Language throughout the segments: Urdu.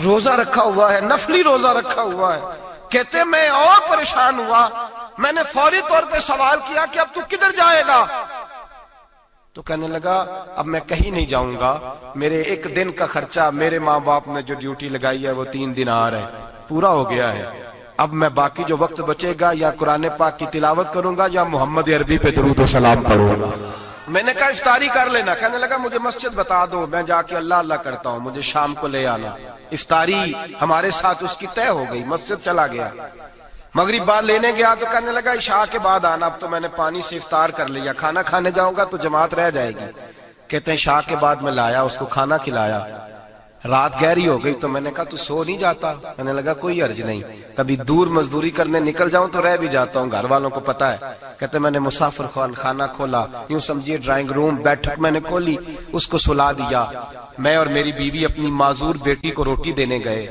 روزہ رکھا ہوا ہے، نفلی روزہ رکھا ہوا ہے. کہتے میں اور پریشان ہوا، میں نے فوری طور پہ سوال کیا کہ اب تو کدھر جائے گا؟ تو کہنے لگا اب میں کہیں نہیں جاؤں گا، میرے ایک دن کا خرچہ میرے ماں باپ نے جو ڈیوٹی لگائی ہے وہ 3 دینار ہے، پورا ہو گیا ہے. اب میں باقی جو وقت بچے گا یا قرآن پاک کی تلاوت کروں گا یا محمد عربی پہ درود و سلام پڑھوں گا. میں نے کہا افطاری کر لینا. کہنے لگا مجھے مسجد بتا دو، میں جا کے اللہ اللہ کرتا ہوں، مجھے شام کو لے آنا. افطاری ہمارے ساتھ اس کی طے ہو گئی، مسجد چلا گیا. مغرب بعد لینے گیا تو کہنے لگا عشاء کے بعد آنا، اب تو میں نے پانی سے افطار کر لیا، کھانا کھانے جاؤں گا تو جماعت رہ جائے گی. کہتے ہیں عشاء کے بعد میں لایا، اس کو کھانا کھلایا. رات گہری ہو گئی تو میں نے کہا تو سو نہیں جاتا؟ کہنے لگا کوئی عرض نہیں، کبھی دور مزدوری کرنے نکل جاؤں تو رہ بھی جاتا ہوں، گھر والوں کو پتا ہے. کہتے میں نے مسافر خانہ کھولا، یوں سمجھیے ڈرائنگ روم بیٹھک میں نے کھولی، اس کو سلا دیا. میں اور میری بیوی اپنی معذور بیٹی کو روٹی دینے گئے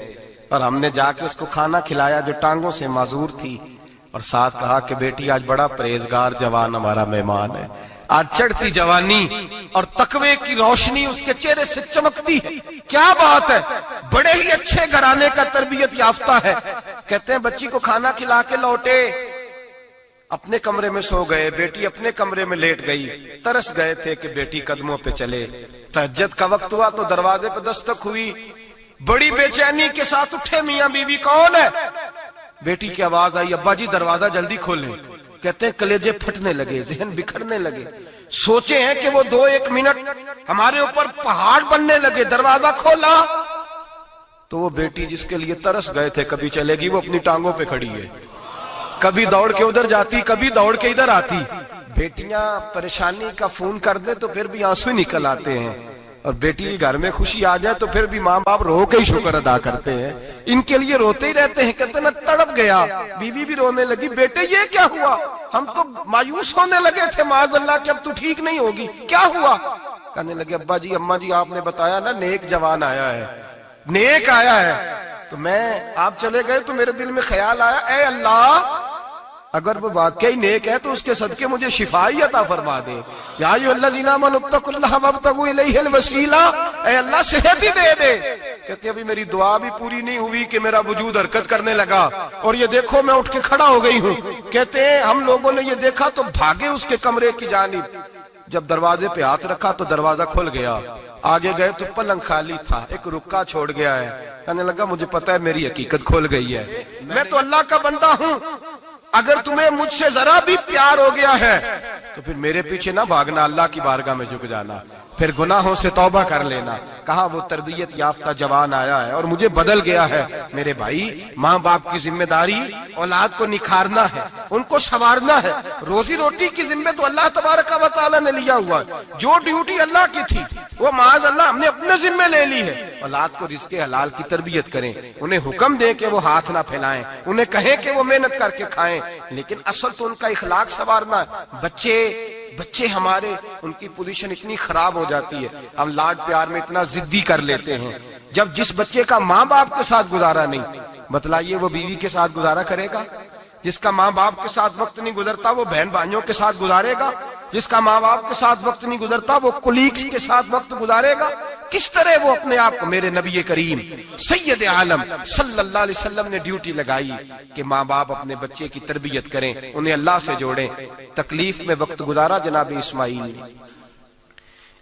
اور ہم نے جا کے اس کو کھانا کھلایا جو ٹانگوں سے معذور تھی، اور ساتھ کہا کہ بیٹی آج بڑا پرہیزگار جوان ہمارا مہمان ہے. آج چڑھتی جوانی اور تقوی کی روشنی اس کے چہرے سے چمکتی ہے. کیا بات ہے، بڑے ہی اچھے گھرانے کا تربیت یافتہ ہے. کہتے ہیں بچی کو کھانا کھلا کے لوٹے، اپنے کمرے میں سو گئے، بیٹی اپنے کمرے میں لیٹ گئی. ترس گئے تھے کہ بیٹی قدموں پہ چلے. تہجد کا وقت ہوا تو دروازے پہ دستک ہوئی. بڑی بے چینی کے ساتھ اٹھے میاں بیوی، کون ہے؟ بیٹی کی آواز آئی ابا جی دروازہ جلدی کھولیں. کہتے ہیں کلیجے پھٹنے لگے، ذہن بکھرنے لگے. سوچے ہیں کہ وہ 2-1 منٹ ہمارے اوپر پہاڑ بننے لگے. دروازہ کھولا تو وہ بیٹی جس کے لیے ترس گئے تھے کبھی چلے گی، وہ اپنی ٹانگوں پہ کھڑی ہے. کبھی دوڑ کے ادھر جاتی، کبھی دوڑ کے ادھر آتی. بیٹیاں پریشانی کا فون کر دے تو پھر بھی آنسو نکل آتے ہیں، اور بیٹی کے گھر میں خوشی آ جائے تو پھر بھی ماں باپ رو کے ہی شکر ادا کرتے ہیں. ان کے لیے روتے ہی رہتے ہیں. کہتے میں تڑپ گیا. بیوی بھی رونے لگی، بیٹے یہ کیا ہوا؟ ہم تو مایوس ہونے لگے تھے معاذ اللہ کہ اب تو ٹھیک نہیں ہوگی، کیا ہوا؟ کہنے لگے ابا جی اماں جی آپ نے بتایا نا نیک جوان آیا ہے، نیک آیا ہے. تو میں آپ چلے گئے تو میرے دل میں خیال آیا اے اللہ اگر وہ واقعی نیک ہے تو اس کے صدقے مجھے شفا ہی عطا فرما دے. یا ایھا الذین آمنوا اتقوا اللہ وابتغوا الیہ الوسیلہ، اے اللہ صحت ہی دے دے. کہتے ابھی میری دعا بھی پوری نہیں ہوئی کہ میرا وجود حرکت کرنے لگا، اور یہ دیکھو میں اٹھ کے کھڑا ہو گئی ہوں. کہتے ہیں ہم لوگوں نے یہ دیکھا تو بھاگے اس کے کمرے کی جانب. جب دروازے پہ ہاتھ رکھا تو دروازہ کھل گیا. آگے گئے تو پلنگ خالی تھا، ایک رکا چھوڑ گیا ہے. کہنے لگا مجھے پتا ہے میری حقیقت کھل گئی ہے، میں تو اللہ کا بندہ ہوں. اگر تمہیں مجھ سے ذرا بھی پیار ہو گیا ہے تو پھر میرے پیچھے نہ بھاگنا، اللہ کی بارگاہ میں جھک جانا، پھر گناہوں سے توبہ کر لینا. کہا وہ تربیت یافتہ جوان آیا ہے اور مجھے بدل گیا ہے. میرے بھائی ماں باپ کی ذمہ داری اولاد کو نکھارنا ہے، ان کو سنوارنا ہے. روزی روٹی کی ذمہ تو اللہ تبارک و تعالیٰ نے لیا ہوا ہے. جو ڈیوٹی اللہ کی تھی وہ معاذ اللہ ہم نے اپنے ذمہ لے لی ہے. اولاد کو رزق حلال کی تربیت کریں، انہیں حکم دیں کہ وہ ہاتھ نہ پھیلائیں، انہیں کہیں کہ وہ محنت کر کے کھائیں، لیکن اصل تو ان کا اخلاق سنوارنا ہے. بچے ہمارے ان کی پوزیشن اتنی خراب ہو جاتی ہے، ہم لاڈ پیار میں اتنا ضدی کر لیتے ہیں. جب جس بچے کا ماں باپ کے ساتھ گزارا نہیں، بتلائیے وہ بیوی کے ساتھ گزارا کرے گا؟ جس کا ماں باپ کے ساتھ وقت نہیں گزرتا وہ بہن بھائیوں کے ساتھ گزارے گا؟ جس کا ماں باپ کے ساتھ وقت نہیں گزرتا وہ کولیگز کے ساتھ وقت گزارے گا؟ کس طرح وہ اپنے آپ کو، میرے نبی کریم سید عالم صلی اللہ علیہ وسلم نے ڈیوٹی لگائی کہ ماں باپ اپنے بچے کی تربیت کریں، انہیں اللہ سے جوڑیں. تکلیف میں وقت گزارا جناب اسماعیل نے.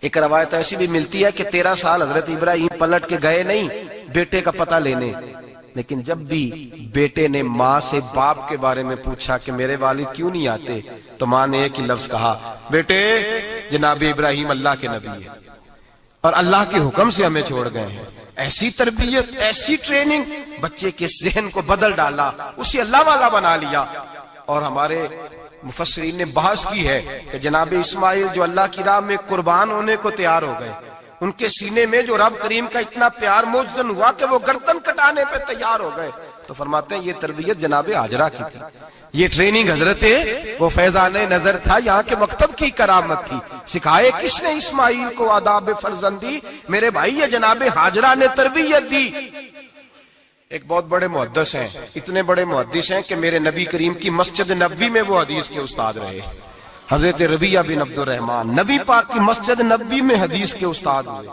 ایک روایت ایسی بھی ملتی ہے کہ 13 سال حضرت ابراہیم پلٹ کے گئے نہیں بیٹے کا پتہ لینے، لیکن جب بھی بیٹے نے ماں سے باپ کے بارے میں پوچھا کہ میرے والد کیوں نہیں آتے تو ماں نے ایک ہی لفظ کہا، بیٹے جناب ابراہیم اللہ کے نبی ہے اور اللہ کے حکم سے ہمیں چھوڑ گئے ہیں. ایسی تربیت، ایسی ٹریننگ، بچے کے ذہن کو بدل ڈالا، اسے اللہ والا بنا لیا. اور ہمارے مفسرین نے بحث کی ہے کہ جناب اسماعیل جو اللہ کی راہ میں قربان ہونے کو تیار ہو گئے، ان کے سینے میں جو رب کریم کا اتنا پیار موجزن ہوا کہ وہ گردن کٹانے پہ تیار ہو گئے. تو فرماتے ہیں یہ تربیت جناب ہاجرہ کی تھی، یہ ٹریننگ حضرت وہ فیضان نظر تھا، یہاں کے مکتب کی کرامت تھی. سکھائے کس نے اسماعیل کو آداب فرزندی؟ میرے بھائی یہ جناب ہاجرہ نے تربیت دی. ایک بہت بڑے محدث ہیں، اتنے بڑے محدث ہیں کہ میرے نبی کریم کی مسجد نبوی میں وہ حدیث کے استاد رہے. حضرت ربیعہ بن عبد الرحمن نبی پاک کی مسجد نبوی میں حدیث کے استاد ہوئے،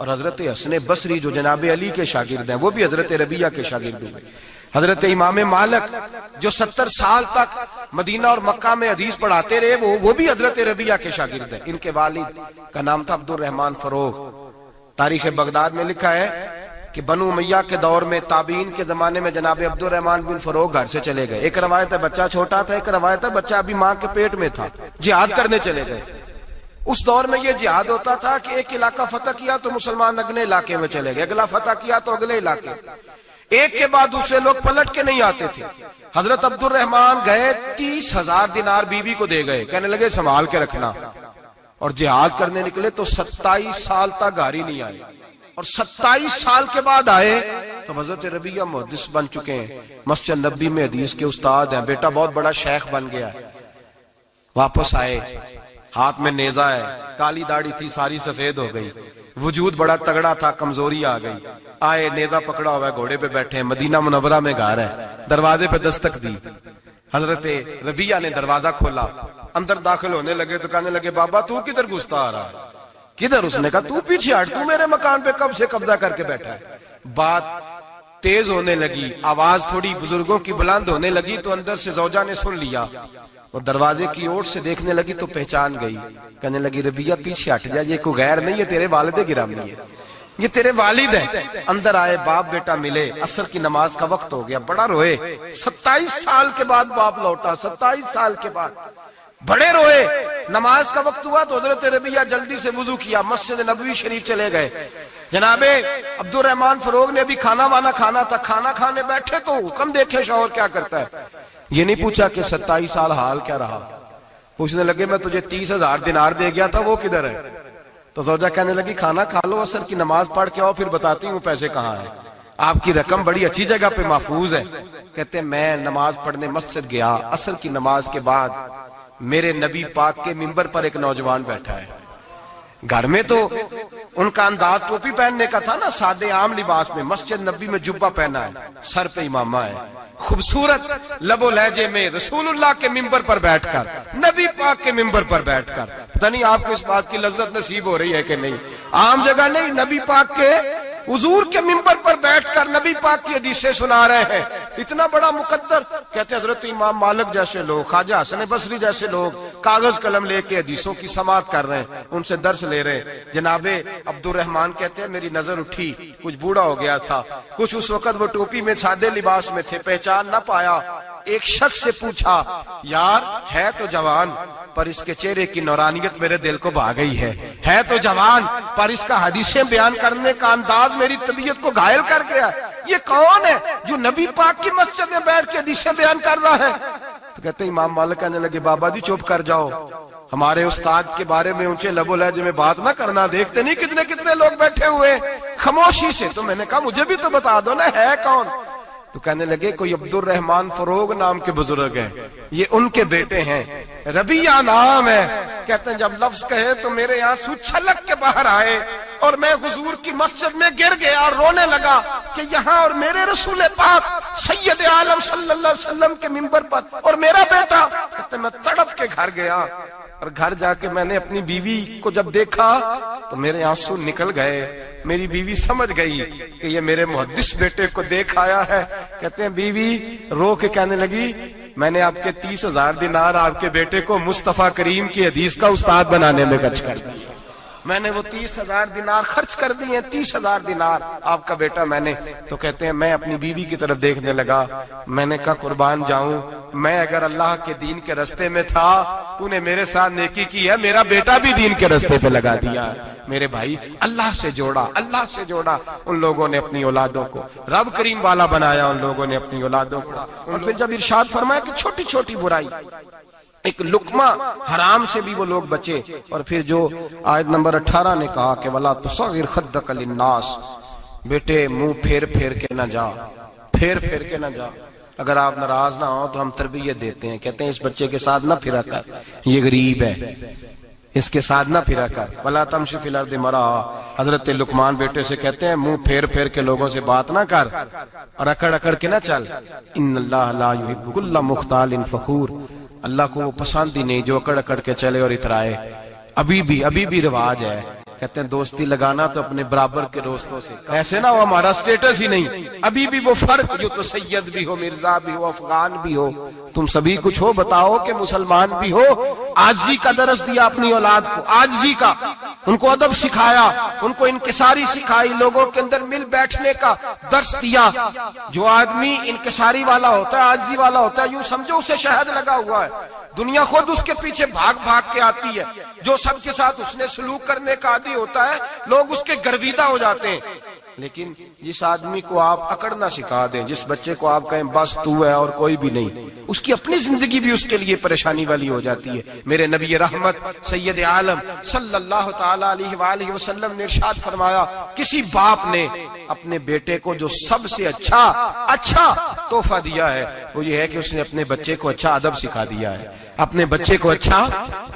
اور حضرت حسن بصری جو جناب علی کے شاگرد ہیں وہ بھی حضرت ربیہ کے شاگرد ہوئے. حضرت امام مالک جو 70 سال تک مدینہ اور مکہ میں حدیث پڑھاتے رہے وہ بھی حضرت ربیہ کے شاگرد ہیں. ان کے والد کا نام تھا عبد الرحمن فروغ. تاریخ بغداد میں لکھا ہے کہ بنو امیہ کے دور میں تابعین کے زمانے میں جناب عبد الرحمن بن فروغ گھر سے چلے گئے. ایک روایت ہے بچہ چھوٹا تھا, ایک روایت ہے بچہ ابھی ماں کے پیٹ میں تھا, جہاد کرنے چلے گئے. اس دور میں یہ جہاد ہوتا تھا کہ ایک علاقہ فتح کیا تو مسلمان اگلے علاقے میں چلے گئے, اگلا فتح کیا تو اگلے علاقے, ایک کے بعد دوسرے لوگ پلٹ کے نہیں آتے تھے. حضرت عبد الرحمن گئے 30,000 دینار بیوی کو دے گئے, کہنے لگے سنبھال کے رکھنا. اور جہاد کرنے نکلے تو 27 سال تک گھر ہی نہیں آئے, اور 27 سال کے بعد آئے تو حضرت ربیہ محدث بن چکے ہیں, مسجد نبی میں حدیث کے استاد ہیں, بیٹا بہت بڑا شیخ بن گیا. واپس آئے, ہاتھ میں نیزہ ہے, کالی داڑھی تھی ساری سفید ہو گئی, وجود بڑا تگڑا تھا, کمزوری آ گئی. آئے, نیزہ پکڑا ہوا ہے, گھوڑے پہ بیٹھے ہیں, مدینہ منورہ میں گھر ہے, دروازے پہ دستک دی. حضرت ربیہ نے دروازہ کھولا, اندر داخل ہونے لگے تو کہنے لگے بابا تو کدھر گھستا آ رہا ہے؟ کدھر؟ اس نے کہا تو پیچھے ہٹ, تو میرے مکان پہ کب سے قبضہ کر کے بیٹھا ہے. بات تیز ہونے لگی, آواز تھوڑی بزرگوں کی بلند ہونے لگی تو اندر سے زوجہ نے سن لیا. وہ دروازے کی اوٹ سے دیکھنے لگی تو پہچان گئی, کہنے لگی ربیہ پیچھے ہٹ جا, یہ کوئی غیر نہیں ہے, تیرے والد گرامی ہے, یہ تیرے والد ہیں. اندر آئے, باپ بیٹا ملے, عصر کی نماز کا وقت ہو گیا, بڑا روئے. 27 سال کے بعد باپ لوٹا, 27 سال کے بعد بڑے روئے. نماز کا وقت ہوا تو حضرت ربیہ جلدی سے وضو کیا, مسجد نبوی شریف چلے گئے. جناب عبد الرحمن فروغ نے بھی کھانا وانا کھانا تھا, کھانا کھانے بیٹھے تو حکم دیکھے شوہر کیا کرتا ہے. یہ نہیں پوچھا کہ 27 سال حال کیا رہا, پوچھنے لگے میں تجھے 30,000 دینار دے گیا تھا, وہ کدھر ہے؟ تو زوجہ کہنے لگی کھانا کھا لو, عصر کی نماز پڑھ کے آؤ, پھر بتاتی ہوں پیسے کہاں ہیں, آپ کی رقم بڑی اچھی جگہ پہ محفوظ ہے. کہتے ہیں میں نماز پڑھنے مسجد گیا, عصر کی نماز کے بعد میرے نبی پاک کے منبر پر ایک نوجوان بیٹھا ہے. گھر میں تو ان کا انداز ٹوپی پہننے کا تھا نا, سادے عام لباس میں, مسجد نبی میں جبہ پہنا ہے, سر پہ امامہ ہے, خوبصورت لب و لہجے میں رسول اللہ کے منبر پر بیٹھ کر, نبی پاک کے منبر پر بیٹھ کر. پتہ نہیں آپ کو اس بات کی لذت نصیب ہو رہی ہے کہ نہیں, عام جگہ نہیں, نبی پاک کے حضور کے منبر پر بیٹھ کر نبی پاک کی حدیثیں سنا رہے ہیں. اتنا بڑا مقدر. کہتے حضرت امام مالک جیسے لوگ, خواجہ حسن بصری جیسے لوگ کاغذ قلم لے کے حدیثوں کی سماعت کر رہے ہیں, ان سے درس لے رہے ہیں. جناب عبد الرحمن کہتے ہیں میری نظر اٹھی, کچھ بوڑھا ہو گیا تھا, کچھ اس وقت وہ ٹوپی میں سادے لباس میں تھے, پہچان نہ پایا. ایک شخص سے پوچھا یار ہے تو جوان پر اس کے چہرے کی نورانیت میرے دل کو بھا گئی ہے تو جوان پر اس کا حدیثیں بیان کرنے کا انداز میری طبیعت کو گھائل کر گیا. یہ کون ہے جو نبی پاک کی مسجد میں بیٹھ کے حدیثیں بیان کر رہا ہے؟ تو کہتے امام مالک کہنے لگے بابا جی چپ کر جاؤ, ہمارے استاد کے بارے میں اونچے لب و لہجے میں بات نہ کرنا, دیکھتے نہیں کتنے کتنے لوگ بیٹھے ہوئے خاموشی سے. تو میں نے کہا مجھے بھی تو بتا دو نا ہے کون. تو کہنے لگے کوئی عبد الرحمن فروغ نام کے بزرگ ہیں, یہ ان کے بیٹے ہیں, ربیہ نام ہے. کہتے ہیں جب لفظ کہے تو میرے آنسو چھلک کے باہر آئے اور میں حضور کی مسجد میں گر گیا اور رونے لگا کہ یہاں اور میرے رسول پاک سید عالم صلی اللہ علیہ وسلم کے منبر پر اور میرا بیٹا. کہتے میں تڑپ کے گھر گیا اور گھر جا کے میں نے اپنی بیوی کو جب دیکھا تو میرے آنسو نکل گئے. میری بیوی سمجھ گئی کہ یہ میرے محدث بیٹے کو دیکھ آیا ہے. کہتے ہیں بیوی رو کے کہنے لگی میں نے آپ کے 30,000 دینار آپ کے بیٹے کو مصطفیٰ کریم کی حدیث کا استاد بنانے میں خرچ کر دی. میں نے وہ 30,000 دینار خرچ کر دی ہیں, 30,000 دینار آپ کا بیٹا میں نے. تو کہتے ہیں میں اپنی بیوی کی طرف دیکھنے لگا, میں نے کہا قربان جاؤں, میں اگر اللہ کے دین کے رستے میں تھا تو نے میرے ساتھ نیکی کی ہے, میرا بیٹا بھی دین کے رستے پہ لگا دیا. میرے بھائی اللہ سے جوڑا, اللہ سے جوڑا. ان لوگوں نے اپنی اولادوں کو رب کریم والا بنایا, ان لوگوں نے اپنی اولادوں کو. اور پھر جب ارشاد فرمایا کہ چھوٹی چھوٹی برائی, ایک لقمہ حرام سے بھی وہ لوگ بچے. اور پھر جو آیت نمبر 18 نے کہا کہ وَلَا تُصَغِّرْ خَدَّكَ لِلنَّاسِ, بیٹے منہ پھیر پھیر کے نہ جا, پھیر پھیر کے نہ جا. اگر آپ ناراض نہ ہو تو ہم تربیت دیتے ہیں, کہتے ہیں اس بچے کے ساتھ نہ پھرا کر, یہ غریب ہے, اس کے ساتھ نہ پھرا کر. وَلَا تَمْشِ فِي الْأَرْضِ مَرَحًا, حضرت لقمان بیٹے سے کہتے ہیں منہ پھیر پھیر کے لوگوں سے بات نہ کر اور اکڑ اکڑ کے نہ چل. إِنَّ اللَّهَ لَا يُحِبُّ كُلَّ مُخْتَالٍ فَخُورٍ, اللہ کو وہ پسند ہی نہیں جو اکڑ اکڑ کے چلے اور اترائے. ابھی بھی رواج ہے کہتے ہیں دوستی لگانا تو اپنے برابر کے دوستوں سے، ایسے نہ وہ ہمارا سٹیٹس ہی نہیں، ابھی بھی وہ فرق جو تو سید بھی ہو، مرزا بھی ہو، افغان بھی ہو، تم سبھی کچھ ہو، بتاؤ کہ مسلمان بھی ہو۔ عاجزی کا درس دیا اپنی اولاد کو، عاجزی کا، ان کو ادب سکھایا، ان کو انکساری سکھائی، لوگوں کے اندر مل بیٹھنے کا درس دیا۔ جو آدمی انکساری والا ہوتا ہے، عاجزی والا ہوتا ہے، یوں سمجھو اسے شہد لگا ہوا ہے، دنیا خود اس کے پیچھے بھاگ بھاگ کے آتی ہے۔ جو سب کے ساتھ اس نے سلوک کرنے کا عادی ہوتا ہے، لوگ اس کے گرویدہ ہو جاتے ہیں۔ لیکن جس آدمی کو آپ اکڑنا سکھا دیں، جس بچے کو آپ کہیں بس تو ہے اور کوئی بھی نہیں، اس کی اپنی زندگی بھی اس کے لیے پریشانی والی ہو جاتی ہے۔ میرے نبی رحمت سید عالم صلی اللہ تعالی علیہ وآلہ وسلم نے ارشاد فرمایا، کسی باپ نے اپنے بیٹے کو جو سب سے اچھا تحفہ دیا ہے وہ یہ ہے کہ اس نے اپنے بچے کو اچھا ادب سکھا دیا ہے، اپنے بچے کو اچھا۔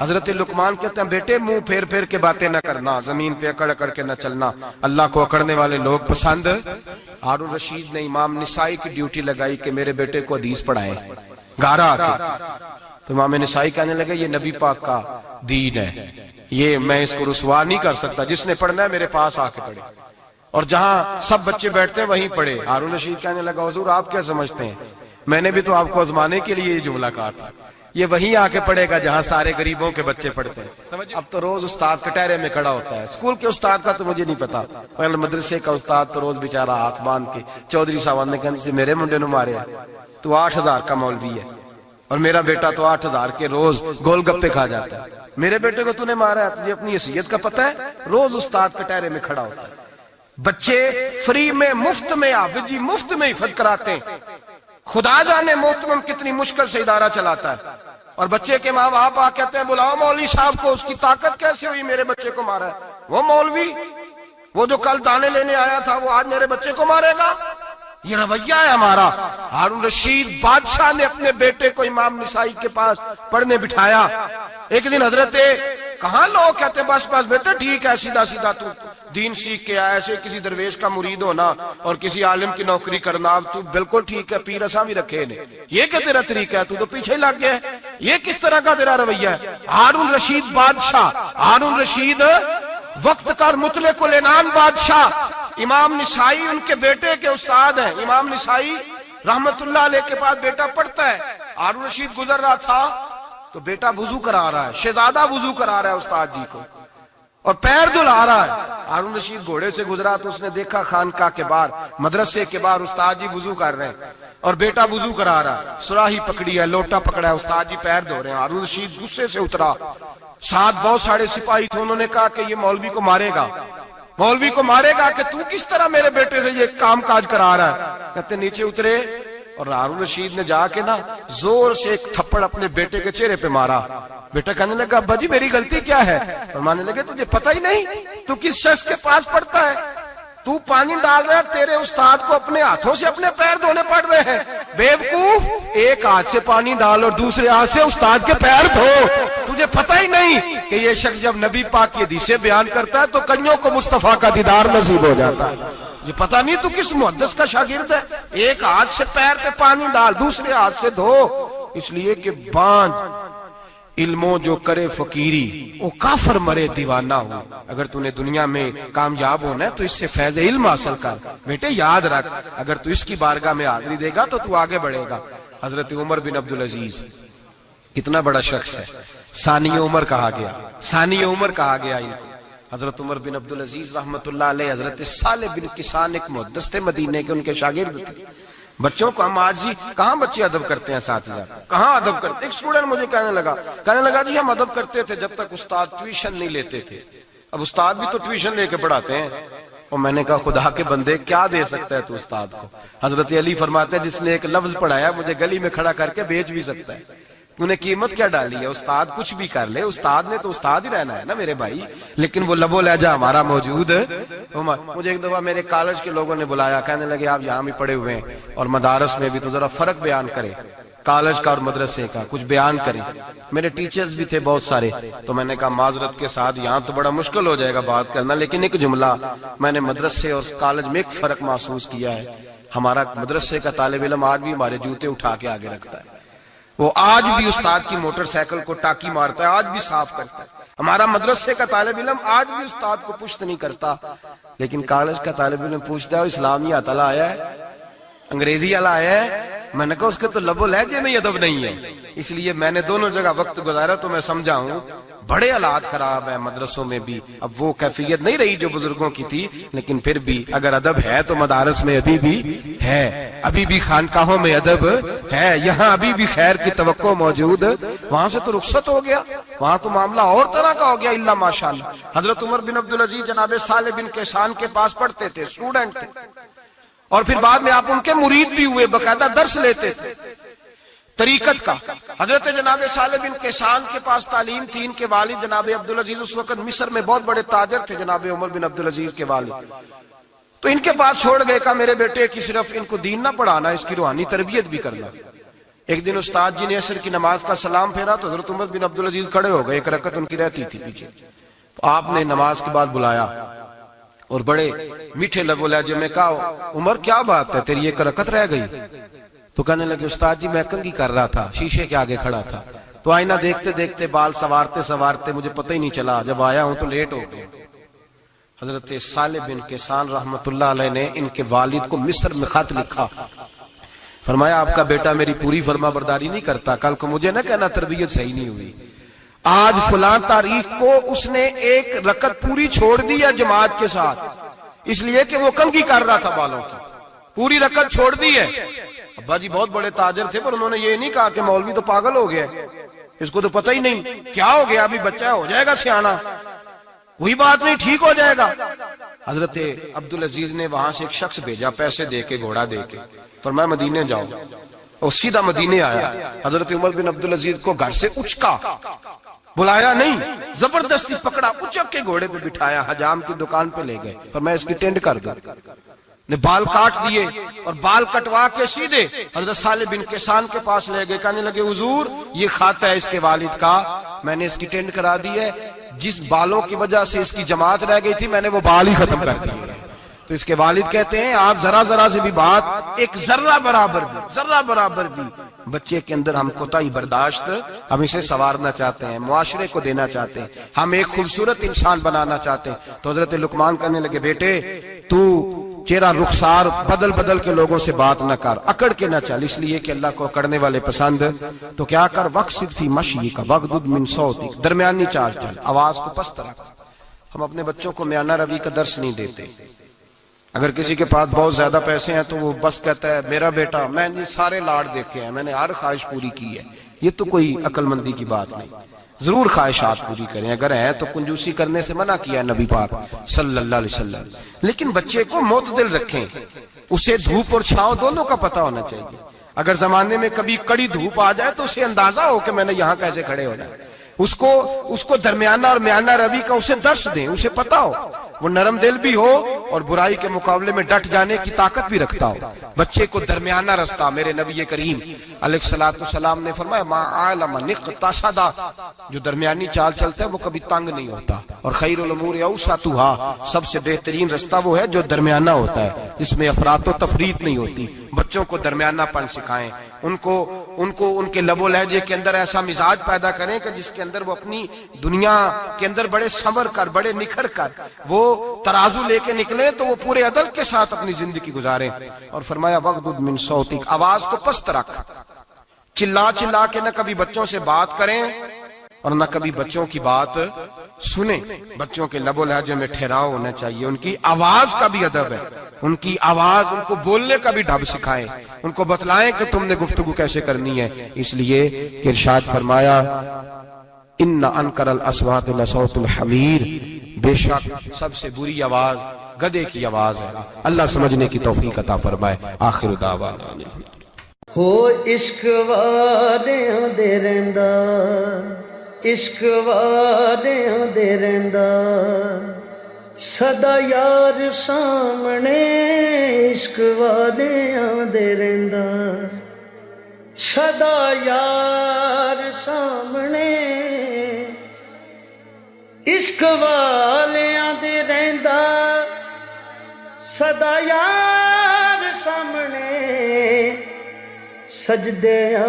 حضرت لقمان کہتے ہیں بیٹے منہ پھیر پھیر کے باتیں نہ کرنا، زمین پہ اکڑ اکڑ کے نہ چلنا، اللہ کو اکڑنے والے لوگ پسند۔ ہارون رشید نے امام نسائی کی ڈیوٹی لگائی کہ میرے بیٹے کو حدیث پڑھائے گارا آ کے، تو امام نسائی کہنے لگے یہ نبی پاک کا دین ہے، یہ میں اس کو رسوا نہیں کر سکتا، جس نے پڑھنا ہے میرے پاس آ کے پڑھے، اور جہاں سب بچے بیٹھتے ہیں وہیں پڑھے۔ ہارون رشید کہنے لگا حضور آپ کیا سمجھتے ہیں، میں نے بھی تو آپ کو آزمانے کے لیے یہ جملہ کہا تھا، یہ وہیں آ کے پڑھے گا جہاں سارے غریبوں کے بچے پڑھتے ہیں۔ اب تو روز استاد کٹہرے میں کھڑا ہوتا ہے، اسکول کے استاد کا تو مجھے نہیں پتا، پہلے مدرسے کا استاد تو روز بیچارہ ہاتھ باندھ کے چودھری صاحب نے کہا میرے منڈے نو مارے تو 8,000 کا مولوی ہے، اور میرا بیٹا تو 8,000 کے روز گول گپے کھا جاتا ہے، میرے بیٹے کو تو نے مارا ہے، تجھے اپنی حیثیت کا پتہ ہے؟ روز استاد کٹہرے میں کھڑا ہوتا ہے۔ بچے فری میں مفت میں حافظ جی مفت میں حفظ کراتے ہیں، خدا جانے محترم کتنی مشکل سے ادارہ چلاتا ہے، اور بچے کے ماں باپ آ کہتے ہیں بلاؤ مولوی صاحب کو، اس کی طاقت کیسے ہوئی میرے بچے کو مارا ہے؟ وہ مولوی وہ جو کل دانے لینے آیا تھا وہ آج میرے بچے کو مارے گا؟ یہ رویہ ہے ہمارا۔ ہارون رشید بادشاہ نے اپنے بیٹے کو امام نسائی کے پاس پڑھنے بٹھایا۔ ایک دن حضرت کہاں لوگ کہتے بس بس بیٹا ٹھیک ہے، سیدھا سیدھا تو دین سیکھ کے آیا، ایسے کسی درویش کا مرید ہونا اور کسی عالم کی نوکری کرنا، اب تو بالکل ٹھیک ہے، پیر اساں بھی رکھے نے، یہ کیا تیرا طریقہ ہے، تو تو پیچھے لگ گیا ہے، یہ کس طرح کا تیرا رویہ ہے؟ ہارون رشید بادشاہ، ہارون رشید وقت کا مطلق العنان بادشاہ، امام نسائی ان کے بیٹے کے استاد ہیں، امام نسائی رحمت اللہ علیہ کے پاس بیٹا پڑھتا ہے، ہارون رشید گزر رہا تھا تو بیٹا وضو کرا رہا ہے، شہزادہ وضو کرا رہا ہے استاد جی کو، اور پیر دھلا رہا ہے۔ ہارون رشید گھوڑے سے گزرا تو اس نے دیکھا خانقاہ کے باہر، مدرسے کے باہر استاد جی وضو کر رہے ہیں اور بیٹا وضو کرا رہا ہے، سراہی پکڑی ہے، لوٹا پکڑا ہے، استاد جی پیر دھو رہے ہیں۔ ہارون رشید غصے سے اترا، ساتھ بہت سارے سپاہی تھے، انہوں نے کہا کہ یہ مولوی کو مارے گا، مولوی کو مارے گا کہ تو کس طرح میرے بیٹے سے یہ کام کاج کرا رہا ہے۔ کہتے نیچے اترے اور ہارون رشید نے جا کے نا زور سے ایک تھپڑ اپنے بیٹے کے چہرے پہ مارا۔ بیٹا کہنے لگا ابا جی میری غلطی کیا ہے؟ فرمانے لگے تجھے پتہ ہی نہیں تو کس شخص کے پاس پڑھتا ہے، تو پانی ڈال رہا ہے، تیرے استاد کو اپنے ہاتھوں سے اپنے پیر دھونے پڑ رہے ہیں، بیوقوف، ایک ہاتھ سے پانی ڈال اور دوسرے ہاتھ سے استاد کے پیر دھو، تجھے پتہ ہی نہیں کہ یہ شخص جب نبی پاک کی حدیثیں بیان کرتا ہے تو کئیوں کو مصطفیٰ کا دیدار نصیب ہو جاتا ہے۔ یہ پتہ نہیں تو کس محدث کا شاگرد ہے، ایک ہاتھ سے پیر پہ پانی ڈال دوسرے ہاتھ سے دھو، اس لیے کہ بان علموں جو کرے فقیری وہ کافر مرے دیوانہ ہو۔ اگر تو نے دنیا میں کامیاب ہونا ہے تو اس سے فیض علم حاصل کر، بیٹے یاد رکھ، اگر تو اس کی بارگاہ میں حاضری دے گا تو تو آگے بڑھے گا۔ حضرت عمر بن عبدالعزیز کتنا بڑا شخص ہے، ثانی عمر کہا گیا، ثانی عمر کہا گیا ان کو۔ حضرت عمر بن عبدالعزیز رحمت اللہ علیہ، حضرت صالح بن کسان ایک محدث تھے مدینے کے، ان کے شاگرد تھے۔ بچوں کو ہم آج ہی کہاں بچے ادب کرتے ہیں ساتھ جا، کہاں ادب کرتے؟ ایک اسٹوڈنٹ مجھے کہنے لگا جی ہم ادب کرتے تھے جب تک استاد ٹیوشن نہیں لیتے تھے، اب استاد بھی تو ٹیوشن لے کے پڑھاتے ہیں۔ اور میں نے کہا خدا کے بندے کیا دے سکتا ہے تو استاد کو؟ حضرت علی فرماتے ہیں جس نے ایک لفظ پڑھایا مجھے گلی میں کھڑا کر کے بیچ بھی سکتا ہے، تو نے قیمت کیا ڈالی ہے؟ استاد کچھ بھی کر لے، استاد نے تو استاد ہی رہنا ہے نا میرے بھائی، لیکن وہ لب و لہجہ ہمارا موجود ہے۔ مجھے ایک دفعہ میرے کالج کے لوگوں نے بلایا، کہنے لگے آپ یہاں بھی پڑھے ہوئے ہیں اور مدارس میں بھی تو ذرا فرق بیان کریں، کالج کا اور مدرسے کا کچھ بیان کریں۔ میرے ٹیچرز بھی تھے بہت سارے، تو میں نے کہا معذرت کے ساتھ یہاں تو بڑا مشکل ہو جائے گا بات کرنا، لیکن ایک جملہ میں نے مدرسے اور کالج میں ایک فرق محسوس کیا ہے۔ ہمارا مدرسے کا طالب علم آج بھی ہمارے جوتے اٹھا کے آگے رکھتا ہے، وہ آج بھی استاد کی موٹر سائیکل کو ٹاکی مارتا ہے، آج بھی صاف کرتا ہے۔ ہمارا مدرسے کا طالب علم آج بھی استاد کو پشت نہیں کرتا، لیکن کالج کا طالب علم پوچھتا ہے اسلامی آتلا آیا ہے، انگریزی والا آیا ہے، میں نے کہا اس کے تو لب و لہجے میں ادب نہیں ہے۔ اس لیے میں نے دونوں جگہ وقت گزارا تو میں سمجھا ہوں بڑے حالات خراب ہیں مدرسوں میں بھی۔ اب وہ کیفیت نہیں رہی جو بزرگوں کی تھی، لیکن پھر بھی اگر ادب ہے تو مدارس میں ابھی بھی ہے، ابھی بھی خانقاہوں میں ادب ہے، یہاں ابھی بھی خیر کی توقع موجود۔ وہاں سے تو رخصت ہو گیا، وہاں تو معاملہ اور طرح کا ہو گیا الا ماشاءاللہ۔ حضرت عمر بن عبدالعزیز جناب صالح بن کیسان کے پاس پڑھتے تھے، اسٹوڈنٹ تھے، اور پھر بعد میں آپ ان کے مرید بھی ہوئے، باقاعدہ درس لیتے تھے طریقت کا۔ حضرت جناب صالح بن کیسان کے پاس تعلیم تھی، ان کے والد جناب عبدالعزیز اس وقت مصر میں بہت بڑے تاجر تھے، جناب عمر بن عبدالعزیز کے والد، تو ان کے پاس چھوڑ گئے، کہا میرے بیٹے کی صرف ان کو دین نہ پڑھانا، اس کی روحانی تربیت بھی کرنا۔ ایک دن استاد جی نے عصر کی نماز کا سلام پھیرا تو حضرت عمر بن عبدالعزیز کھڑے ہو گئے، ایک رکعت ان کی رہتی تھی پیچھے، تو آپ نے نماز کے بعد بلایا اور بڑے میٹھے لب و لہجے میں کہا عمر کیا بات ہے تیری ایک رکعت رہ گئی؟ تو کہنے لگے استاد جی میں کنگھی کر رہا تھا، شیشے کے آگے کھڑا تھا، تو آئینہ دیکھتے دیکھتے بال سوارتے سوارتے مجھے پتہ ہی نہیں چلا، جب آیا ہوں تو لیٹ ہو گیا۔ حضرت صالح بن کیسان رحمت اللہ علیہ نے ان کے والد کو مصر میں خط لکھا، فرمایا آپ کا بیٹا میری پوری فرما برداری نہیں کرتا، کل کو مجھے نہ کہنا تربیت صحیح نہیں ہوئی۔ آج فلاں تاریخ کو اس نے ایک رکعت پوری چھوڑ دی ہے جماعت کے ساتھ، اس لیے کہ وہ کنگھی کر رہا تھا بالوں کی، پوری رکعت چھوڑ دی ہے۔ ابا جی بہت بڑے تاجر تھے، پر انہوں نے یہ نہیں کہا کہ مولوی تو پاگل ہو گیا، اس کو تو پتہ ہی نہیں کیا ہو گیا، ابھی بچہ ہو جائے گا سیانا، کوئی بات نہیں ٹھیک ہو جائے گا۔ حضرت عبدالعزیز نے وہاں سے ایک شخص بھیجا پیسے دے کے، گھوڑا دے کے، فرمایا مدینے جاؤ، اور سیدھا مدینے آیا۔ حضرت عمر بن عبدالعزیز کو گھر سے اچکا، بلایا نہیں، زبردستی پکڑا، اچک کے گھوڑے پہ بٹھایا، حجام کی دکان پہ لے گئے، فرمایا اس کی ٹینڈ کر دو، نے بال کاٹ دیے اور بال کٹوا کے سیدھے حضرت صالح بن کیسان کے پاس لے گئے، کہنے لگے حضور یہ کھاتا ہے اس کے والد کا، میں نے اس کی ٹینڈ کرا دی ہے، جس بالوں کی وجہ سے اس کی جماعت رہ گئی تھی میں نے وہ بال ہی ختم کر دیے۔ تو اس کے والد کہتے ہیں آپ ذرا ذرا سے بھی بات، ایک ذرہ برابر بھی بچے کے اندر ہم کوتاہی برداشت، ہم اسے سنوارنا چاہتے ہیں، معاشرے کو دینا چاہتے ہیں، ہم ایک خوبصورت انسان بنانا چاہتے ہیں۔ تو حضرت لقمان کہنے لگے بیٹے تو چہرہ رخسار بدل بدل کے لوگوں سے بات نہ کر، اکڑ کے نہ چل، اس لیے کہ اللہ کو اکڑنے والے پسند، تو کیا کر وقصد فی مشیک وغضض من صوتک، درمیانی چال چل، آواز کو پست رکھ۔ ہم اپنے بچوں کو میانہ روی کا درس نہیں دیتے۔ اگر کسی کے پاس بہت زیادہ پیسے ہیں تو وہ بس کہتا ہے میرا بیٹا، میں نے سارے لاڈ دیکھے ہیں، میں نے ہر خواہش پوری کی ہے، یہ تو کوئی عقل مندی کی بات نہیں۔ ضرور خواہشات پوری کریں، اگر ہیں تو کنجوسی کرنے سے منع کیا ہے نبی پاک صلی اللہ علیہ وسلم، لیکن بچے کو معتدل رکھیں، اسے دھوپ اور چھاؤں دونوں کا پتہ ہونا چاہیے۔ اگر زمانے میں کبھی کڑی دھوپ آ جائے تو اسے اندازہ ہو کہ میں نے یہاں کیسے کھڑے ہونا ہے، اس کو درمیانہ اور میانہ روی کا اسے درس دیں، اسے پتہ ہو، وہ نرم دل بھی ہو اور برائی کے مقابلے میں ڈٹ جانے کی طاقت بھی رکھتا ہو۔ بچے کو درمیانہ رستہ، میرے نبی کریم علیہ الصلوۃ والسلام نے فرمایا ما علم نقتصد، جو درمیانی چال چلتا ہے وہ کبھی تنگ نہیں ہوتا، اور خیر الامور اوسطھا، سب سے بہترین رستہ وہ ہے جو درمیانہ ہوتا ہے، جس میں افراط و تفریط نہیں ہوتی۔ بچوں کو درمیانہ پن سکھائیں، ان کو ان کے لب و لہجے کے اندر ایسا مزاج پیدا کریں کہ جس کے اندر وہ اپنی دنیا کے اندر بڑے سنور کر، بڑے نکھر کر وہ ترازو لے کے نکلیں تو وہ پورے عدل کے ساتھ اپنی زندگی گزاریں۔ اور فرمایا وغضض من صوتک، آواز کو پست رکھ، چلا چلا کے نہ کبھی بچوں سے بات کریں اور نہ کبھی بچوں کی بات سنیں۔ بچوں کے لب و لہجے میں ٹھہراؤ ہونا چاہیے، ان کی آواز کا بھی ادب ہے، ان کی آواز، ان کو بولنے کا بھی ڈھب سکھائیں، ان کو بتلائیں کہ تم نے گفتگو کیسے کرنی ہے۔ اس لیے کہ ارشاد فرمایا ان انکر الاصوات لصوت الحمیر، بے شک سب سے بری آواز گدھے کی آواز ہے۔ اللہ سمجھنے کی توفیق عطا فرمائے۔ آخر دعوانا ہو عشق والیاں دے رہندا، عشق والیاں دے رہندا، سدا یار سامنے عشق والیاں دے رہندا، سدا یار سامنے عشق والیاں دے رہندا، سدا یار سامنے سجدے